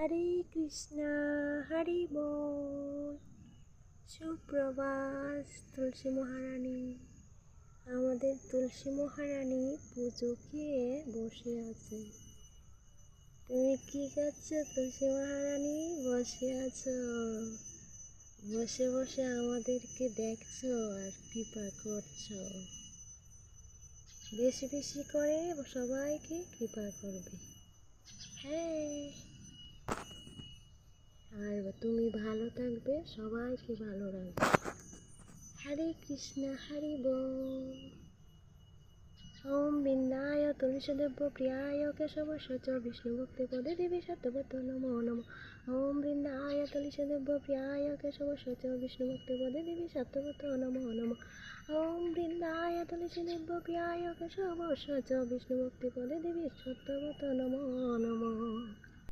হরে কৃষ্ণ, হরি বল। সুপ্রভাত তুলসী মহারানী। আমাদের তুলসী মহারানী পুজো খেয়ে বসে আছে। তুমি কি করছো তুলসী মহারানী? বসে আছো, বসে বসে আমাদেরকে দেখছো আর কৃপা করছো। বেশি বেশি করে সবাইকে কৃপা করবে। হ্যাঁ, আর তুমি ভালো থাকবে, সবাইকে ভালো রাখবে। হরে কৃষ্ণ, হরি বল। ওম বিন্দায় তুলসীদেব প্রিয়ায় কেশবস্য বিষ্ণুভক্তি পদে দেবী সত্যবত নমো নমঃ। ওম বৃন্দায় তুলসীদেব প্রিয়ায় কেশবস্য বিষ্ণুভক্তি পদে দেবী সত্যবত নমো নমঃ। ওম বৃন্দায় তুলসীদেব প্রিয়ায় কেশবস্য বিষ্ণুভক্তি পদে দেবী সত্যবত নমো নমঃ।